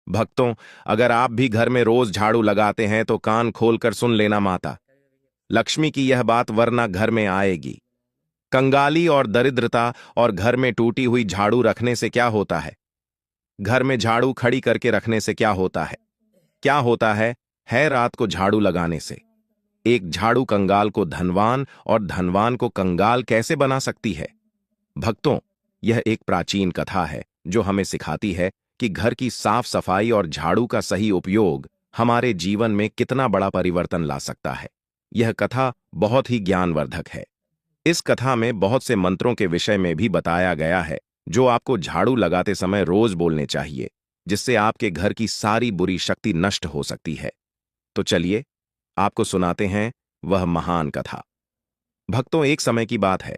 भक्तों, अगर आप भी घर में रोज झाड़ू लगाते हैं तो कान खोलकर सुन लेना माता लक्ष्मी की यह बात, वरना घर में आएगी कंगाली और दरिद्रता। और घर में टूटी हुई झाड़ू रखने से क्या होता है? घर में झाड़ू खड़ी करके रखने से क्या होता है? क्या होता है रात को झाड़ू लगाने से। एक झाड़ू कंगाल को धनवान और धनवान को कंगाल कैसे बना सकती है? भक्तों, यह एक प्राचीन कथा है जो हमें सिखाती है कि घर की साफ सफाई और झाड़ू का सही उपयोग हमारे जीवन में कितना बड़ा परिवर्तन ला सकता है। यह कथा बहुत ही ज्ञानवर्धक है। इस कथा में बहुत से मंत्रों के विषय में भी बताया गया है जो आपको झाड़ू लगाते समय रोज बोलने चाहिए, जिससे आपके घर की सारी बुरी शक्ति नष्ट हो सकती है। तो चलिए आपको सुनाते हैं वह महान कथा। भक्तों, एक समय की बात है।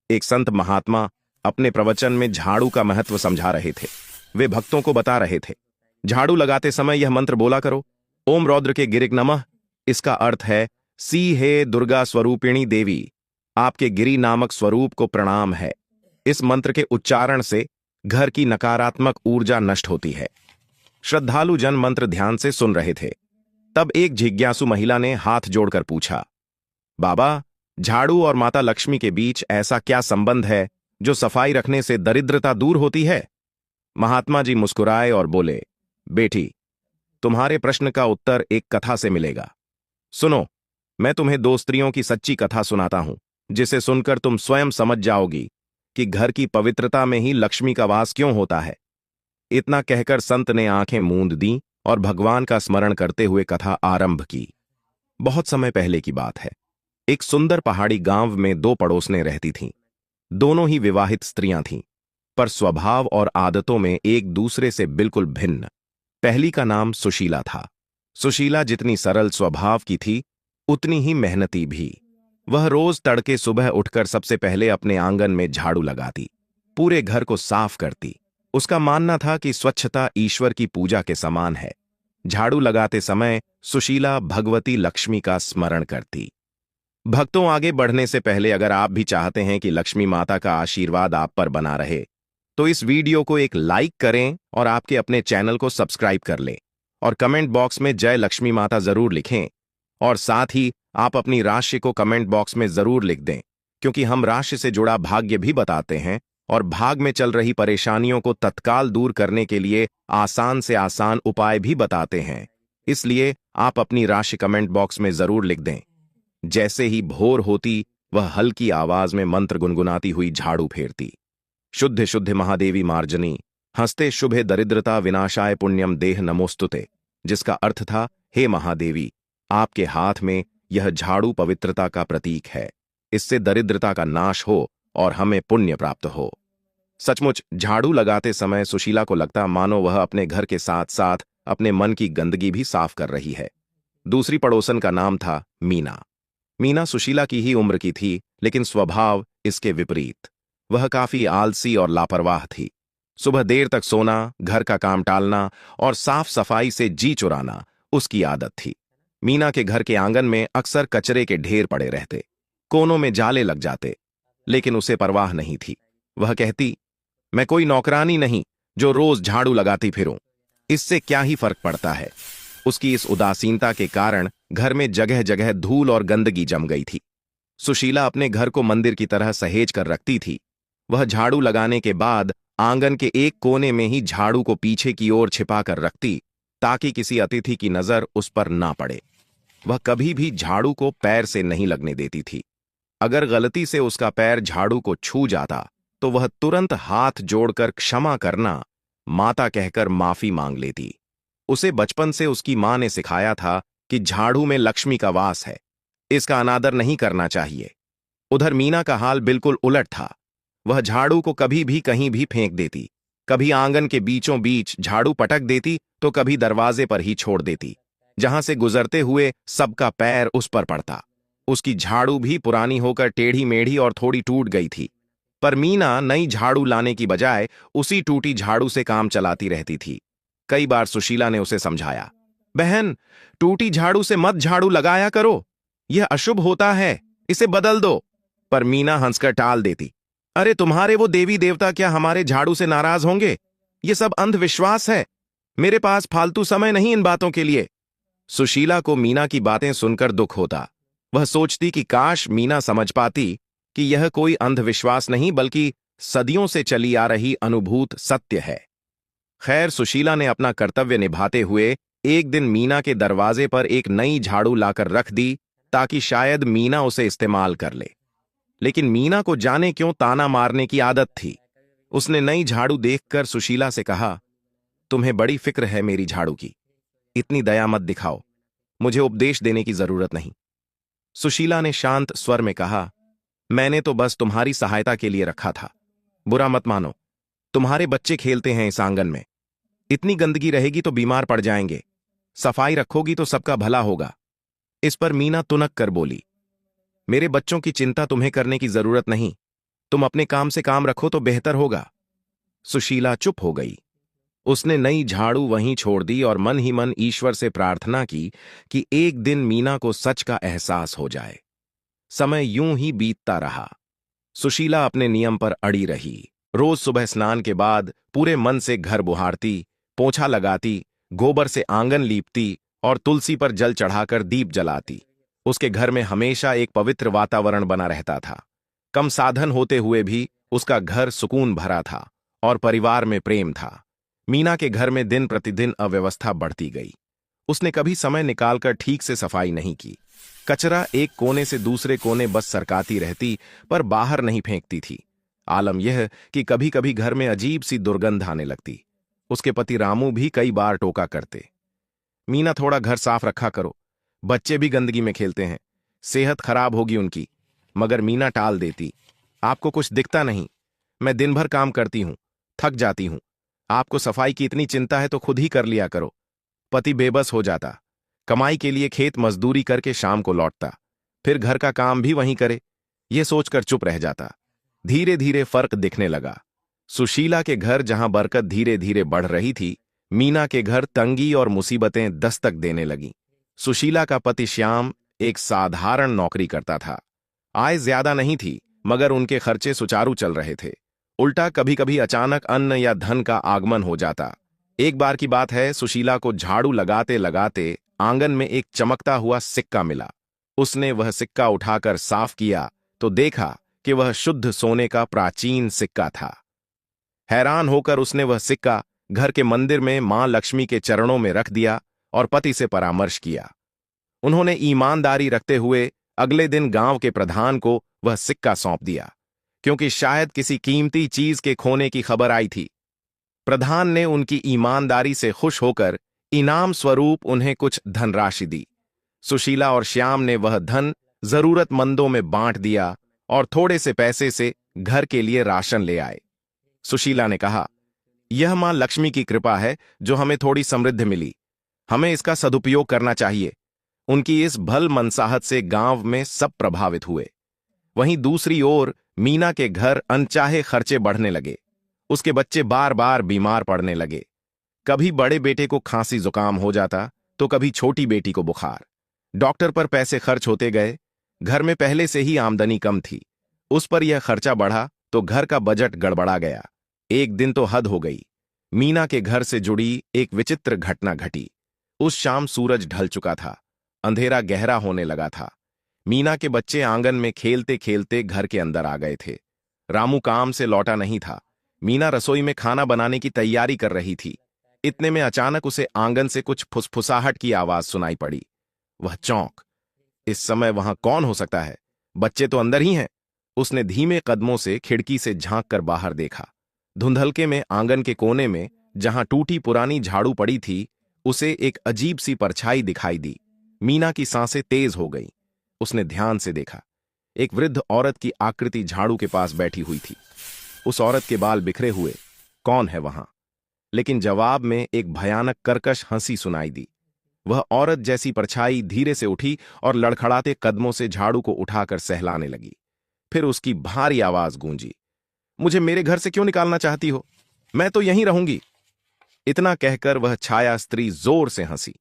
एक संत महात्मा अपने प्रवचन में झाड़ू का महत्व समझा रहे थे। वे भक्तों को बता रहे थे, झाड़ू लगाते समय यह मंत्र बोला करो, ओम रौद्र के गिरिक नमः। इसका अर्थ है, सी हे दुर्गा स्वरूपिणी देवी, आपके गिरि नामक स्वरूप को प्रणाम है। इस मंत्र के उच्चारण से घर की नकारात्मक ऊर्जा नष्ट होती है। श्रद्धालु जन मंत्र ध्यान से सुन रहे थे। तब एक जिज्ञासु महिला ने हाथ जोड़कर पूछा, बाबा, झाड़ू और माता लक्ष्मी के बीच ऐसा क्या संबंध है जो सफाई रखने से दरिद्रता दूर होती है? महात्मा जी मुस्कुराए और बोले, बेटी, तुम्हारे प्रश्न का उत्तर एक कथा से मिलेगा। सुनो, मैं तुम्हें दो स्त्रियों की सच्ची कथा सुनाता हूं, जिसे सुनकर तुम स्वयं समझ जाओगी कि घर की पवित्रता में ही लक्ष्मी का वास क्यों होता है। इतना कहकर संत ने आंखें मूंद दी और भगवान का स्मरण करते हुए कथा आरंभ की। बहुत समय पहले की बात है। एक सुंदर पहाड़ी गांव में दो पड़ोसनें रहती थीं। दोनों ही विवाहित स्त्रियां थीं, पर स्वभाव और आदतों में एक दूसरे से बिल्कुल भिन्न। पहली का नाम सुशीला था। सुशीला जितनी सरल स्वभाव की थी, उतनी ही मेहनती भी। वह रोज तड़के सुबह उठकर सबसे पहले अपने आंगन में झाड़ू लगाती, पूरे घर को साफ करती। उसका मानना था कि स्वच्छता ईश्वर की पूजा के समान है। झाड़ू लगाते समय सुशीला भगवती लक्ष्मी का स्मरण करती। भक्तों, आगे बढ़ने से पहले अगर आप भी चाहते हैं कि लक्ष्मी माता का आशीर्वाद आप पर बना रहे, तो इस वीडियो को एक लाइक करें और आपके अपने चैनल को सब्सक्राइब कर लें और कमेंट बॉक्स में जय लक्ष्मी माता जरूर लिखें। और साथ ही आप अपनी राशि को कमेंट बॉक्स में जरूर लिख दें, क्योंकि हम राशि से जुड़ा भाग्य भी बताते हैं और भाग में चल रही परेशानियों को तत्काल दूर करने के लिए आसान से आसान उपाय भी बताते हैं। इसलिए आप अपनी राशि कमेंट बॉक्स में जरूर लिख दें। जैसे ही भोर होती, वह हल्की आवाज में मंत्र गुनगुनाती हुई झाड़ू फेरती। शुद्ध शुद्ध महादेवी मार्जनी, हंसते शुभे दरिद्रता विनाशाय पुण्यम देह नमोस्तुते, जिसका अर्थ था, हे महादेवी, आपके हाथ में यह झाड़ू पवित्रता का प्रतीक है। इससे दरिद्रता का नाश हो और हमें पुण्य प्राप्त हो। सचमुच झाड़ू लगाते समय सुशीला को लगता मानो वह अपने घर के साथ साथ अपने मन की गंदगी भी साफ कर रही है। दूसरी पड़ोसन का नाम था मीना। मीना सुशीला की ही उम्र की थी, लेकिन स्वभाव इसके विपरीत। वह काफी आलसी और लापरवाह थी। सुबह देर तक सोना, घर का काम टालना और साफ सफाई से जी चुराना उसकी आदत थी। मीना के घर के आंगन में अक्सर कचरे के ढेर पड़े रहते, कोनों में जाले लग जाते, लेकिन उसे परवाह नहीं थी। वह कहती, मैं कोई नौकरानी नहीं जो रोज झाड़ू लगाती फिरूं, इससे क्या ही फर्क पड़ता है। उसकी इस उदासीनता के कारण घर में जगह जगह धूल और गंदगी जम गई थी। सुशीला अपने घर को मंदिर की तरह सहेज कर रखती थी। वह झाड़ू लगाने के बाद आंगन के एक कोने में ही झाड़ू को पीछे की ओर छिपा कर रखती, ताकि किसी अतिथि की नजर उस पर ना पड़े। वह कभी भी झाड़ू को पैर से नहीं लगने देती थी। अगर गलती से उसका पैर झाड़ू को छू जाता, तो वह तुरंत हाथ जोड़कर क्षमा करना, माता कहकर माफी मांग लेती। उसे बचपन से उसकी मां ने सिखाया था कि झाड़ू में लक्ष्मी का वास है, इसका अनादर नहीं करना चाहिए। उधर मीना का हाल बिल्कुल उलट था। वह झाड़ू को कभी भी कहीं भी फेंक देती, कभी आंगन के बीचों बीच झाड़ू पटक देती, तो कभी दरवाजे पर ही छोड़ देती, जहां से गुजरते हुए सबका पैर उस पर पड़ता। उसकी झाड़ू भी पुरानी होकर टेढ़ी मेढ़ी और थोड़ी टूट गई थी, पर मीना नई झाड़ू लाने की बजाय उसी टूटी झाड़ू से काम चलाती रहती थी। कई बार सुशीला ने उसे समझाया, बहन, टूटी झाड़ू से मत झाड़ू लगाया करो, यह अशुभ होता है, इसे बदल दो। पर मीना हंसकर टाल देती, अरे तुम्हारे वो देवी देवता क्या हमारे झाड़ू से नाराज होंगे? ये सब अंधविश्वास है। मेरे पास फालतू समय नहीं इन बातों के लिए। सुशीला को मीना की बातें सुनकर दुख होता। वह सोचती कि काश मीना समझ पाती कि यह कोई अंधविश्वास नहीं बल्कि सदियों से चली आ रही अनुभूत सत्य है। खैर, सुशीला ने अपना कर्तव्य निभाते हुए एक दिन मीना के दरवाजे पर एक नई झाड़ू लाकर रख दी ताकि शायद मीना उसे इस्तेमाल कर ले। लेकिन मीना को जाने क्यों ताना मारने की आदत थी। उसने नई झाड़ू देखकर सुशीला से कहा, तुम्हें बड़ी फिक्र है मेरी झाड़ू की, इतनी दया मत दिखाओ, मुझे उपदेश देने की जरूरत नहीं। सुशीला ने शांत स्वर में कहा, मैंने तो बस तुम्हारी सहायता के लिए रखा था, बुरा मत मानो। तुम्हारे बच्चे खेलते हैं इस आंगन में, इतनी गंदगी रहेगी तो बीमार पड़ जाएंगे, सफाई रखोगी तो सबका भला होगा। इस पर मीना तुनक कर बोली, मेरे बच्चों की चिंता तुम्हें करने की जरूरत नहीं, तुम अपने काम से काम रखो तो बेहतर होगा। सुशीला चुप हो गई। उसने नई झाड़ू वहीं छोड़ दी और मन ही मन ईश्वर से प्रार्थना की कि एक दिन मीना को सच का एहसास हो जाए। समय यूं ही बीतता रहा। सुशीला अपने नियम पर अड़ी रही। रोज सुबह स्नान के बाद पूरे मन से घर बुहारती, पोंछा लगाती, गोबर से आंगन लीपती और तुलसी पर जल चढ़ाकर दीप जलाती। उसके घर में हमेशा एक पवित्र वातावरण बना रहता था। कम साधन होते हुए भी उसका घर सुकून भरा था और परिवार में प्रेम था। मीना के घर में दिन प्रतिदिन अव्यवस्था बढ़ती गई। उसने कभी समय निकालकर ठीक से सफाई नहीं की। कचरा एक कोने से दूसरे कोने बस सरकाती रहती, पर बाहर नहीं फेंकती थी। आलम यह कि कभी कभी घर में अजीब सी दुर्गंध आने लगती। उसके पति रामू भी कई बार टोका करते, मीना थोड़ा घर साफ रखा करो, बच्चे भी गंदगी में खेलते हैं, सेहत खराब होगी उनकी। मगर मीना टाल देती, आपको कुछ दिखता नहीं, मैं दिन भर काम करती हूं, थक जाती हूं, आपको सफाई की इतनी चिंता है तो खुद ही कर लिया करो। पति बेबस हो जाता, कमाई के लिए खेत मजदूरी करके शाम को लौटता, फिर घर का काम भी वहीं करे। यह सोचकर चुप रह जाता। धीरे धीरे फर्क दिखने लगा। सुशीला के घर जहां बरकत धीरे धीरे बढ़ रही थी, मीना के घर तंगी और मुसीबतें दस्तक देने लगीं। सुशीला का पति श्याम एक साधारण नौकरी करता था। आय ज्यादा नहीं थी, मगर उनके खर्चे सुचारू चल रहे थे। उल्टा कभी कभी अचानक अन्न या धन का आगमन हो जाता। एक बार की बात है, सुशीला को झाड़ू लगाते लगाते आंगन में एक चमकता हुआ सिक्का मिला। उसने वह सिक्का उठाकर साफ किया तो देखा कि वह शुद्ध सोने का प्राचीन सिक्का था। हैरान होकर उसने वह सिक्का घर के मंदिर में मां लक्ष्मी के चरणों में रख दिया और पति से परामर्श किया। उन्होंने ईमानदारी रखते हुए अगले दिन गांव के प्रधान को वह सिक्का सौंप दिया, क्योंकि शायद किसी कीमती चीज के खोने की खबर आई थी। प्रधान ने उनकी ईमानदारी से खुश होकर इनाम स्वरूप उन्हें कुछ धनराशि दी। सुशीला और श्याम ने वह धन जरूरतमंदों में बांट दिया और थोड़े से पैसे से घर के लिए राशन ले आए। सुशीला ने कहा, यह मां लक्ष्मी की कृपा है जो हमें थोड़ी समृद्धि मिली, हमें इसका सदुपयोग करना चाहिए। उनकी इस भल मनसाहत से गांव में सब प्रभावित हुए। वहीं दूसरी ओर मीना के घर अनचाहे खर्चे बढ़ने लगे। उसके बच्चे बार बार बीमार पड़ने लगे। कभी बड़े बेटे को खांसी जुकाम हो जाता तो कभी छोटी बेटी को बुखार। डॉक्टर पर पैसे खर्च होते गए। घर में पहले से ही आमदनी कम थी, उस पर यह खर्चा बढ़ा तो घर का बजट गड़बड़ा गया। एक दिन तो हद हो गई। मीना के घर से जुड़ी एक विचित्र घटना घटी। उस शाम सूरज ढल चुका था, अंधेरा गहरा होने लगा था। मीना के बच्चे आंगन में खेलते खेलते घर के अंदर आ गए थे। रामू काम से लौटा नहीं था। मीना रसोई में खाना बनाने की तैयारी कर रही थी। इतने में अचानक उसे आंगन से कुछ फुसफुसाहट की आवाज सुनाई पड़ी। वह चौंक, इस समय वहां कौन हो सकता है? बच्चे तो अंदर ही हैं। उसने धीमे कदमों से खिड़की से झांक कर बाहर देखा। धुंधलके में आंगन के कोने में जहां टूटी पुरानी झाड़ू पड़ी थी, उसे एक अजीब सी परछाई दिखाई दी। मीना की सांसें तेज हो गईं। उसने ध्यान से देखा। एक वृद्ध औरत की आकृति झाड़ू के पास बैठी हुई थी। उस औरत के बाल बिखरे हुए। कौन है वहां? लेकिन जवाब में एक भयानक कर्कश हंसी सुनाई दी। वह औरत जैसी परछाई धीरे से उठी और लड़खड़ाते कदमों से झाड़ू को उठाकर सहलाने लगी। फिर उसकी भारी आवाज गूंजी, मुझे मेरे घर से क्यों निकालना चाहती हो? मैं तो यहीं रहूंगी। इतना कहकर वह छाया स्त्री जोर से हंसी।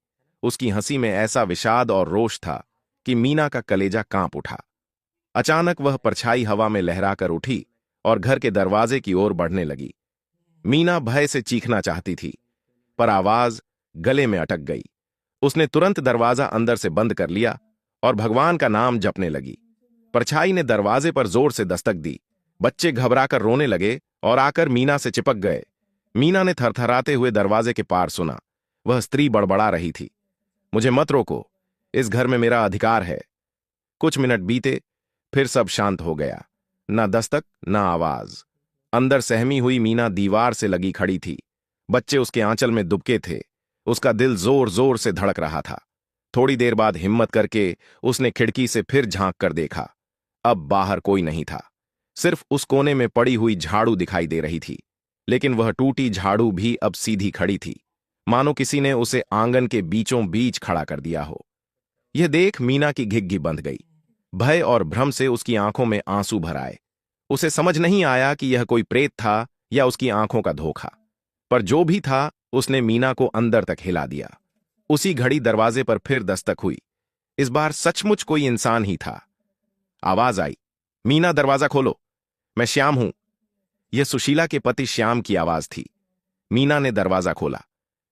उसकी हंसी में ऐसा विषाद और रोष था कि मीना का कलेजा कांप उठा। अचानक वह परछाई हवा में लहराकर उठी और घर के दरवाजे की ओर बढ़ने लगी। मीना भय से चीखना चाहती थी, पर आवाज गले में अटक गई। उसने तुरंत दरवाजा अंदर से बंद कर लिया और भगवान का नाम जपने लगी। परछाई ने दरवाजे पर जोर से दस्तक दी। बच्चे घबराकर रोने लगे और आकर मीना से चिपक गए। मीना ने थरथराते हुए दरवाजे के पार सुना। वह स्त्री बड़बड़ा रही थी, मुझे मत रोको, इस घर में मेरा अधिकार है। कुछ मिनट बीते, फिर सब शांत हो गया। ना दस्तक, ना आवाज। अंदर सहमी हुई मीना दीवार से लगी खड़ी थी। बच्चे उसके आंचल में दुबके थे। उसका दिल जोर जोर से धड़क रहा था। थोड़ी देर बाद हिम्मत करके उसने खिड़की से फिर झांक कर देखा। अब बाहर कोई नहीं था, सिर्फ उस कोने में पड़ी हुई झाड़ू दिखाई दे रही थी। लेकिन वह टूटी झाड़ू भी अब सीधी खड़ी थी, मानो किसी ने उसे आंगन के बीचों बीच खड़ा कर दिया हो। यह देख मीना की घिघी बंध गई। भय और भ्रम से उसकी आंखों में आंसू भर आए। उसे समझ नहीं आया कि यह कोई प्रेत था या उसकी आंखों का धोखा, पर जो भी था उसने मीना को अंदर तक हिला दिया। उसी घड़ी दरवाजे पर फिर दस्तक हुई। इस बार सचमुच कोई इंसान ही था। आवाज आई, मीना दरवाजा खोलो, मैं श्याम हूं। यह सुशीला के पति श्याम की आवाज थी। मीना ने दरवाजा खोला।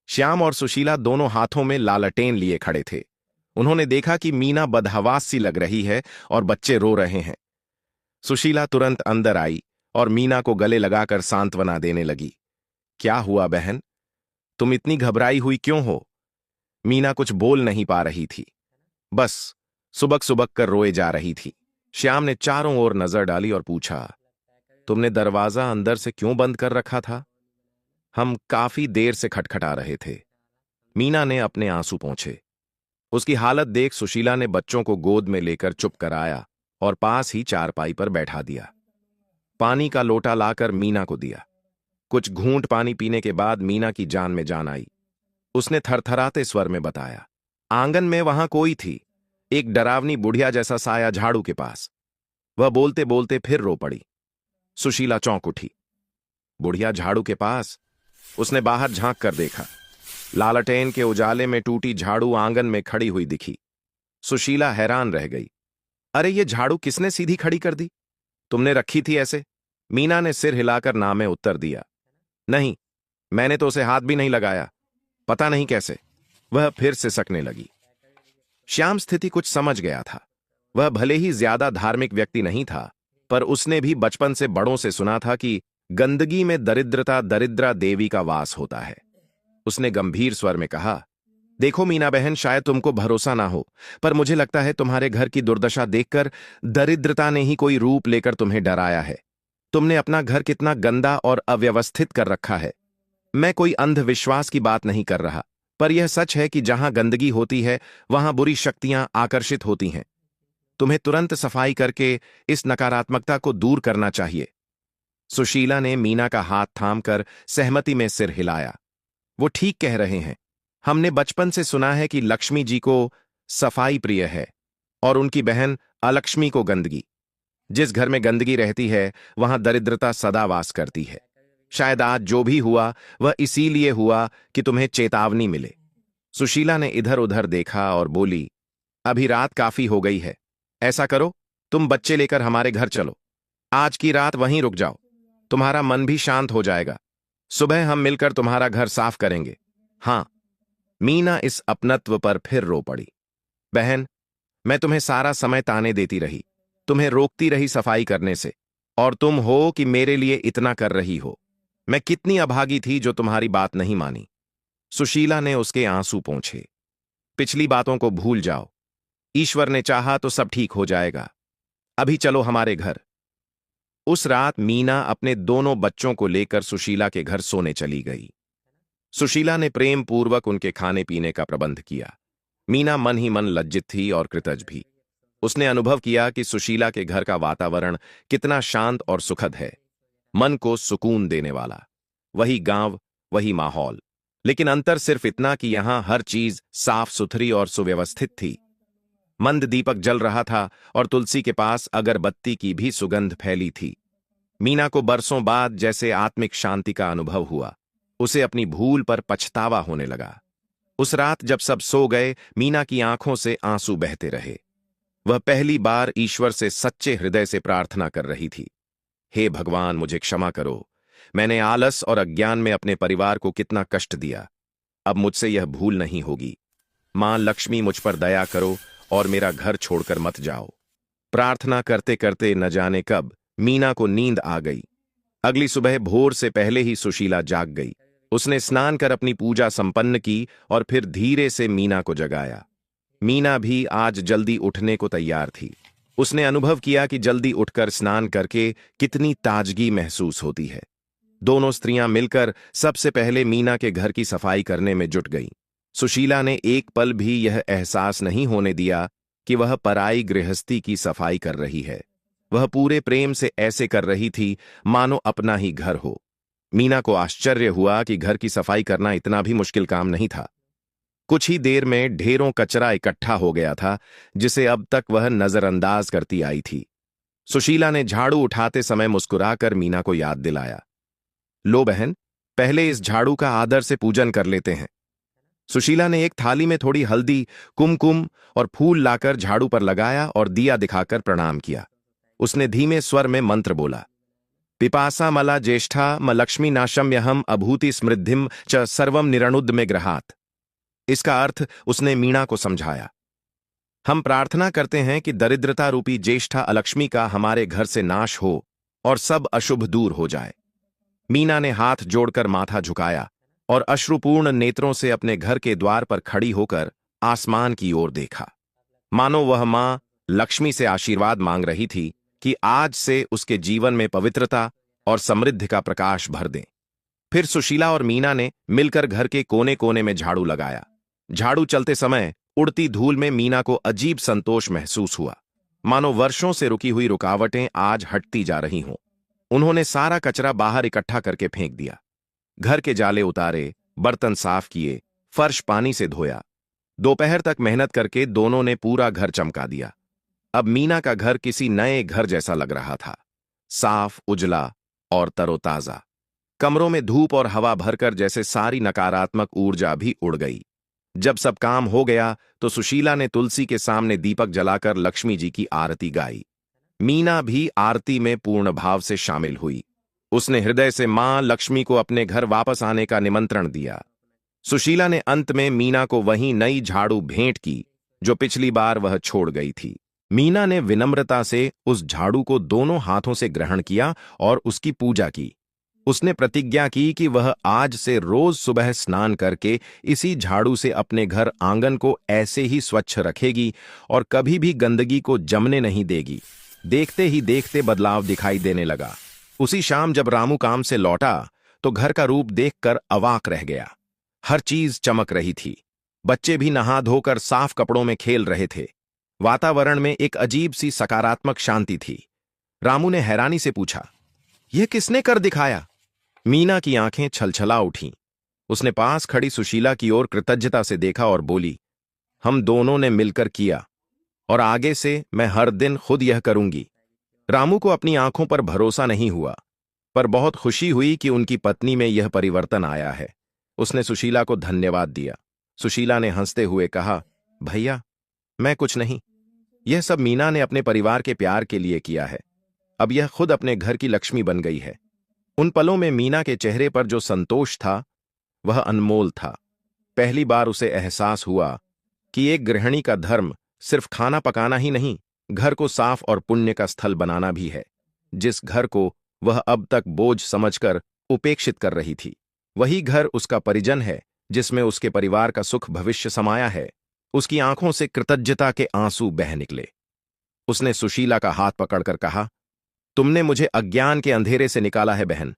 श्याम और सुशीला दोनों हाथों में लालटेन लिए खड़े थे। उन्होंने देखा कि मीना बदहवास सी लग रही है और बच्चे रो रहे हैं। सुशीला तुरंत अंदर आई और मीना को गले लगाकर सांत्वना देने लगी। क्या हुआ बहन, तुम इतनी घबराई हुई क्यों हो? मीना कुछ बोल नहीं पा रही थी, बस सुबक सुबक कर रोए जा रही थी। श्याम ने चारों ओर नजर डाली और पूछा, तुमने दरवाजा अंदर से क्यों बंद कर रखा था? हम काफी देर से खटखटा रहे थे। मीना ने अपने आंसू पोंछे। उसकी हालत देख सुशीला ने बच्चों को गोद में लेकर चुप कराया और पास ही चारपाई पर बैठा दिया। पानी का लोटा लाकर मीना को दिया। कुछ घूंट पानी पीने के बाद मीना की जान में जान आई। उसने थरथराते स्वर में बताया, आंगन में वहां कोई थी, एक डरावनी बुढ़िया जैसा साया झाड़ू के पास। वह बोलते बोलते फिर रो पड़ी। सुशीला चौंक उठी। बुढ़िया झाड़ू के पास? उसने बाहर झांक कर देखा। लालटेन के उजाले में टूटी झाड़ू आंगन में खड़ी हुई दिखी। सुशीला हैरान रह गई। अरे ये झाड़ू किसने सीधी खड़ी कर दी? तुमने रखी थी ऐसे? मीना ने सिर हिलाकर ना में उत्तर दिया। नहीं, मैंने तो उसे हाथ भी नहीं लगाया, पता नहीं कैसे। वह फिर सिसकने लगी। श्याम स्थिति कुछ समझ गया था। वह भले ही ज्यादा धार्मिक व्यक्ति नहीं था, पर उसने भी बचपन से बड़ों से सुना था कि गंदगी में दरिद्रता दरिद्रा देवी का वास होता है। उसने गंभीर स्वर में कहा, देखो मीना बहन, शायद तुमको भरोसा ना हो, पर मुझे लगता है तुम्हारे घर की दुर्दशा देखकर दरिद्रता ने ही कोई रूप लेकर तुम्हें डराया है। तुमने अपना घर कितना गंदा और अव्यवस्थित कर रखा है। मैं कोई अंधविश्वास की बात नहीं कर रहा, पर यह सच है कि जहां गंदगी होती है वहां बुरी शक्तियां आकर्षित होती हैं। तुम्हें तुरंत सफाई करके इस नकारात्मकता को दूर करना चाहिए। सुशीला ने मीना का हाथ थामकर सहमति में सिर हिलाया। वो ठीक कह रहे हैं। हमने बचपन से सुना है कि लक्ष्मी जी को सफाई प्रिय है और उनकी बहन अलक्ष्मी को गंदगी। जिस घर में गंदगी रहती है वहां दरिद्रता सदा वास करती है। शायद आज जो भी हुआ वह इसीलिए हुआ कि तुम्हें चेतावनी मिले। सुशीला ने इधर उधर देखा और बोली, अभी रात काफी हो गई है, ऐसा करो तुम बच्चे लेकर हमारे घर चलो। आज की रात वहीं रुक जाओ, तुम्हारा मन भी शांत हो जाएगा। सुबह हम मिलकर तुम्हारा घर साफ करेंगे। हां। मीना इस अपनत्व पर फिर रो पड़ी। बहन, मैं तुम्हें सारा समय ताने देती रही, तुम्हें रोकती रही सफाई करने से, और तुम हो कि मेरे लिए इतना कर रही हो। मैं कितनी अभागी थी जो तुम्हारी बात नहीं मानी। सुशीला ने उसके आंसू पोंछे। पिछली बातों को भूल जाओ, ईश्वर ने चाहा तो सब ठीक हो जाएगा। अभी चलो हमारे घर। उस रात मीना अपने दोनों बच्चों को लेकर सुशीला के घर सोने चली गई। सुशीला ने प्रेम पूर्वक उनके खाने पीने का प्रबंध किया। मीना मन ही मन लज्जित थी और कृतज्ञ भी। उसने अनुभव किया कि सुशीला के घर का वातावरण कितना शांत और सुखद है, मन को सुकून देने वाला। वही गांव, वही माहौल, लेकिन अंतर सिर्फ इतना कि यहां हर चीज साफ सुथरी और सुव्यवस्थित थी। मंद दीपक जल रहा था और तुलसी के पास अगरबत्ती की भी सुगंध फैली थी। मीना को बरसों बाद जैसे आत्मिक शांति का अनुभव हुआ। उसे अपनी भूल पर पछतावा होने लगा। उस रात जब सब सो गए, मीना की आंखों से आंसू बहते रहे। वह पहली बार ईश्वर से सच्चे हृदय से प्रार्थना कर रही थी, हे भगवान, मुझे क्षमा करो। मैंने आलस और अज्ञान में अपने परिवार को कितना कष्ट दिया। अब मुझसे यह भूल नहीं होगी। मां लक्ष्मी, मुझ पर दया करो और मेरा घर छोड़कर मत जाओ। प्रार्थना करते करते न जाने कब मीना को नींद आ गई। अगली सुबह भोर से पहले ही सुशीला जाग गई। उसने स्नान कर अपनी पूजा संपन्न की और फिर धीरे से मीना को जगाया। मीना भी आज जल्दी उठने को तैयार थी। उसने अनुभव किया कि जल्दी उठकर स्नान करके कितनी ताजगी महसूस होती है। दोनों स्त्रियां मिलकर सबसे पहले मीना के घर की सफाई करने में जुट गईं। सुशीला ने एक पल भी यह एहसास नहीं होने दिया कि वह पराई गृहस्थी की सफाई कर रही है। वह पूरे प्रेम से ऐसे कर रही थी मानो अपना ही घर हो। मीना को आश्चर्य हुआ कि घर की सफाई करना इतना भी मुश्किल काम नहीं था। कुछ ही देर में ढेरों कचरा इकट्ठा हो गया था, जिसे अब तक वह नजरअंदाज करती आई थी। सुशीला ने झाड़ू उठाते समय मुस्कुराकर मीना को याद दिलाया, लो बहन, पहले इस झाड़ू का आदर से पूजन कर लेते हैं। सुशीला ने एक थाली में थोड़ी हल्दी, कुमकुम और फूल लाकर झाड़ू पर लगाया और दिया दिखाकर प्रणाम किया। उसने धीमे स्वर में मंत्र बोला, पिपासा मला ज्येष्ठा म लक्ष्मी नाशम्यहम अभूति समृद्धिम च सर्वम निरणुद्ध में ग्रहात। इसका अर्थ उसने मीणा को समझाया। हम प्रार्थना करते हैं कि दरिद्रता रूपी ज्येष्ठा अलक्ष्मी का हमारे घर से नाश हो और सब अशुभ दूर हो जाए। मीना ने हाथ जोड़कर माथा झुकाया और अश्रुपूर्ण नेत्रों से अपने घर के द्वार पर खड़ी होकर आसमान की ओर देखा, मानो वह मां लक्ष्मी से आशीर्वाद मांग रही थी कि आज से उसके जीवन में पवित्रता और समृद्धि का प्रकाश भर दें। फिर सुशीला और मीना ने मिलकर घर के कोने कोने में झाड़ू लगाया। झाड़ू चलते समय उड़ती धूल में मीना को अजीब संतोष महसूस हुआ, मानो वर्षों से रुकी हुई रुकावटें आज हटती जा रही हों। उन्होंने सारा कचरा बाहर इकट्ठा करके फेंक दिया। घर के जाले उतारे, बर्तन साफ किए, फर्श पानी से धोया। दोपहर तक मेहनत करके दोनों ने पूरा घर चमका दिया। अब मीना का घर किसी नए घर जैसा लग रहा था, साफ, उजला और तरोताजा। कमरों में धूप और हवा भरकर जैसे सारी नकारात्मक ऊर्जा भी उड़ गई। जब सब काम हो गया तो सुशीला ने तुलसी के सामने दीपक जलाकर लक्ष्मी जी की आरती गाई। मीना भी आरती में पूर्ण भाव से शामिल हुई। उसने हृदय से मां लक्ष्मी को अपने घर वापस आने का निमंत्रण दिया। सुशीला ने अंत में मीना को वही नई झाड़ू भेंट की जो पिछली बार वह छोड़ गई थी। मीना ने विनम्रता से उस झाड़ू को दोनों हाथों से ग्रहण किया और उसकी पूजा की। उसने प्रतिज्ञा की कि वह आज से रोज सुबह स्नान करके इसी झाड़ू से अपने घर आंगन को ऐसे ही स्वच्छ रखेगी और कभी भी गंदगी को जमने नहीं देगी। देखते ही देखते बदलाव दिखाई देने लगा। उसी शाम जब रामू काम से लौटा तो घर का रूप देखकर अवाक रह गया। हर चीज चमक रही थी। बच्चे भी नहा धोकर साफ कपड़ों में खेल रहे थे। वातावरण में एक अजीब सी सकारात्मक शांति थी। रामू ने हैरानी से पूछा, यह किसने कर दिखाया? मीना की आंखें छलछला उठीं। उसने पास खड़ी सुशीला की ओर कृतज्ञता से देखा और बोली, हम दोनों ने मिलकर किया और आगे से मैं हर दिन खुद यह करूंगी। रामू को अपनी आंखों पर भरोसा नहीं हुआ, पर बहुत खुशी हुई कि उनकी पत्नी में यह परिवर्तन आया है। उसने सुशीला को धन्यवाद दिया। सुशीला ने हंसते हुए कहा, भैया, मैं कुछ नहीं, यह सब मीना ने अपने परिवार के प्यार के लिए किया है। अब यह खुद अपने घर की लक्ष्मी बन गई है। उन पलों में मीना के चेहरे पर जो संतोष था वह अनमोल था। पहली बार उसे एहसास हुआ कि एक गृहिणी का धर्म सिर्फ खाना पकाना ही नहीं, घर को साफ और पुण्य का स्थल बनाना भी है। जिस घर को वह अब तक बोझ समझकर उपेक्षित कर रही थी, वही घर उसका परिजन है जिसमें उसके परिवार का सुख भविष्य समाया है। उसकी आंखों से कृतज्ञता के आंसू बह निकले। उसने सुशीला का हाथ पकड़कर कहा, तुमने मुझे अज्ञान के अंधेरे से निकाला है बहन,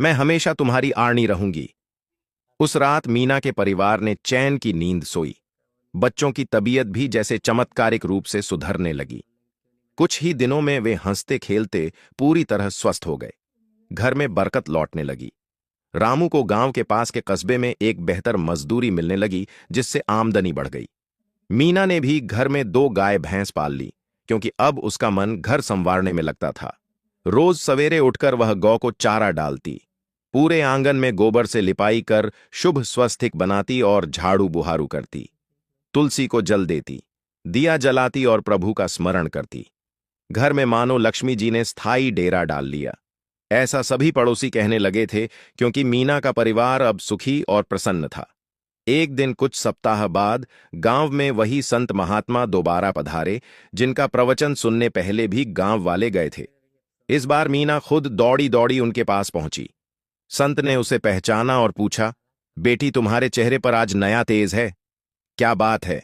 मैं हमेशा तुम्हारी आर्णी रहूंगी। उस रात मीना के परिवार ने चैन की नींद सोई। बच्चों की तबीयत भी जैसे चमत्कारिक रूप से सुधरने लगी। कुछ ही दिनों में वे हंसते खेलते पूरी तरह स्वस्थ हो गए। घर में बरकत लौटने लगी। रामू को गांव के पास के कस्बे में एक बेहतर मजदूरी मिलने लगी, जिससे आमदनी बढ़ गई। मीना ने भी घर में 2 गाय भैंस पाल ली, क्योंकि अब उसका मन घर संवारने में लगता था। रोज सवेरे उठकर वह गौ को चारा डालती, पूरे आंगन में गोबर से लिपाई कर शुभ स्वस्तिक बनाती और झाड़ू बुहारू करती, तुलसी को जल देती, दिया जलाती और प्रभु का स्मरण करती। घर में मानो लक्ष्मी जी ने स्थायी डेरा डाल लिया। ऐसा सभी पड़ोसी कहने लगे थे, क्योंकि मीना का परिवार अब सुखी और प्रसन्न था। एक दिन कुछ सप्ताह बाद गांव में वही संत महात्मा दोबारा पधारे, जिनका प्रवचन सुनने पहले भी गांव वाले गए थे। इस बार मीना खुद दौड़ी दौड़ी उनके पास पहुंची। संत ने उसे पहचाना और पूछा, बेटी तुम्हारे चेहरे पर आज नया तेज है, क्या बात है?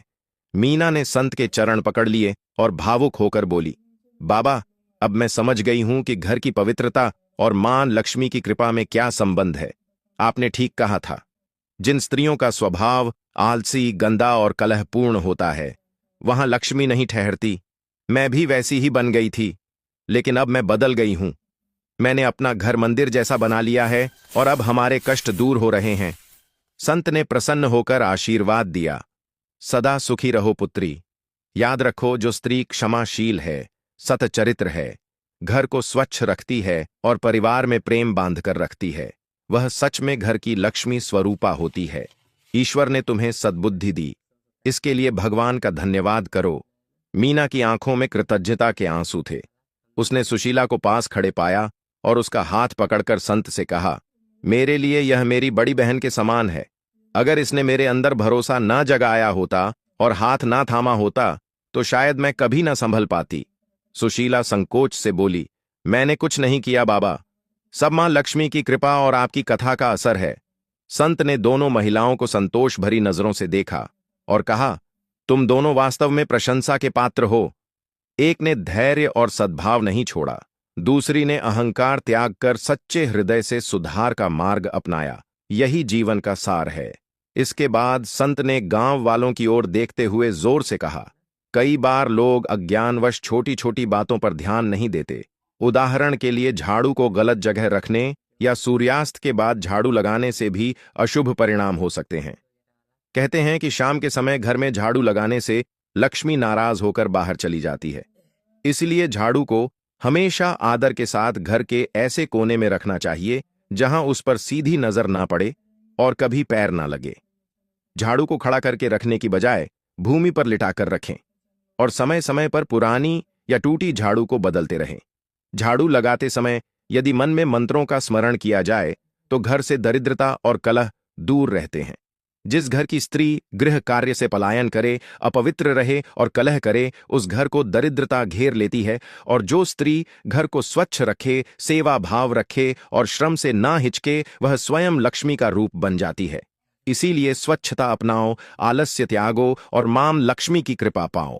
मीना ने संत के चरण पकड़ लिए और भावुक होकर बोली, बाबा, अब मैं समझ गई हूं कि घर की पवित्रता और मां लक्ष्मी की कृपा में क्या संबंध है। आपने ठीक कहा था। जिन स्त्रियों का स्वभाव आलसी, गंदा और कलहपूर्ण होता है, वहां लक्ष्मी नहीं ठहरती। मैं भी वैसी ही बन गई थी, लेकिन अब मैं बदल गई हूं। मैंने अपना घर मंदिर जैसा बना लिया है और अब हमारे कष्ट दूर हो रहे हैं। संत ने प्रसन्न होकर आशीर्वाद दिया, सदा सुखी रहो पुत्री। याद रखो, जो स्त्री क्षमाशील है, सतचरित्र है, घर को स्वच्छ रखती है और परिवार में प्रेम बांधकर रखती है, वह सच में घर की लक्ष्मी स्वरूपा होती है। ईश्वर ने तुम्हें सद्बुद्धि दी, इसके लिए भगवान का धन्यवाद करो। मीना की आंखों में कृतज्ञता के आंसू थे। उसने सुशीला को पास खड़े पाया और उसका हाथ पकड़कर संत से कहा, मेरे लिए यह मेरी बड़ी बहन के समान है। अगर इसने मेरे अंदर भरोसा ना जगाया होता और हाथ ना थामा होता तो शायद मैं कभी ना संभल पाती। सुशीला संकोच से बोली, मैंने कुछ नहीं किया बाबा, सब मां लक्ष्मी की कृपा और आपकी कथा का असर है। संत ने दोनों महिलाओं को संतोष भरी नजरों से देखा और कहा, तुम दोनों वास्तव में प्रशंसा के पात्र हो। एक ने धैर्य और सद्भाव नहीं छोड़ा, दूसरी ने अहंकार त्याग कर सच्चे हृदय से सुधार का मार्ग अपनाया। यही जीवन का सार है। इसके बाद संत ने गांव वालों की ओर देखते हुए जोर से कहा, कई बार लोग अज्ञानवश छोटी छोटी बातों पर ध्यान नहीं देते। उदाहरण के लिए, झाड़ू को गलत जगह रखने या सूर्यास्त के बाद झाड़ू लगाने से भी अशुभ परिणाम हो सकते हैं। कहते हैं कि शाम के समय घर में झाड़ू लगाने से लक्ष्मी नाराज होकर बाहर चली जाती है। इसलिए झाड़ू को हमेशा आदर के साथ घर के ऐसे कोने में रखना चाहिए जहां उस पर सीधी नजर ना पड़े और कभी पैर ना लगे। झाड़ू को खड़ा करके रखने की बजाय भूमि पर लिटाकर रखें और समय समय पर पुरानी या टूटी झाड़ू को बदलते रहें। झाड़ू लगाते समय यदि मन में मंत्रों का स्मरण किया जाए तो घर से दरिद्रता और कलह दूर रहते हैं। जिस घर की स्त्री गृह कार्य से पलायन करे, अपवित्र रहे और कलह करे, उस घर को दरिद्रता घेर लेती है। और जो स्त्री घर को स्वच्छ रखे, सेवा भाव रखे और श्रम से ना हिचके, वह स्वयं लक्ष्मी का रूप बन जाती है। इसीलिए स्वच्छता अपनाओ, आलस्य त्यागो और मां लक्ष्मी की कृपा पाओ।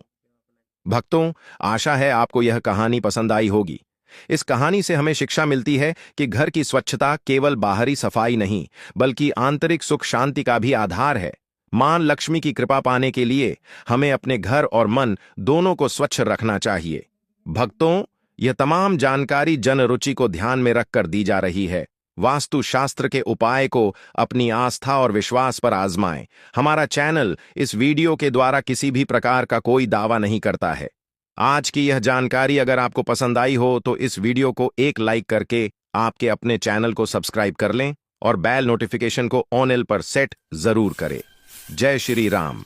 भक्तों, आशा है आपको यह कहानी पसंद आई होगी। इस कहानी से हमें शिक्षा मिलती है कि घर की स्वच्छता केवल बाहरी सफाई नहीं, बल्कि आंतरिक सुख शांति का भी आधार है। मां लक्ष्मी की कृपा पाने के लिए हमें अपने घर और मन दोनों को स्वच्छ रखना चाहिए। भक्तों, यह तमाम जानकारी जन रुचि को ध्यान में रखकर दी जा रही है। वास्तु शास्त्र के उपाय को अपनी आस्था और विश्वास पर आजमाएं। हमारा चैनल इस वीडियो के द्वारा किसी भी प्रकार का कोई दावा नहीं करता है। आज की यह जानकारी अगर आपको पसंद आई हो तो इस वीडियो को एक लाइक करके आपके अपने चैनल को सब्सक्राइब कर लें और बेल नोटिफिकेशन को ऑन पर सेट जरूर करें। जय श्री राम।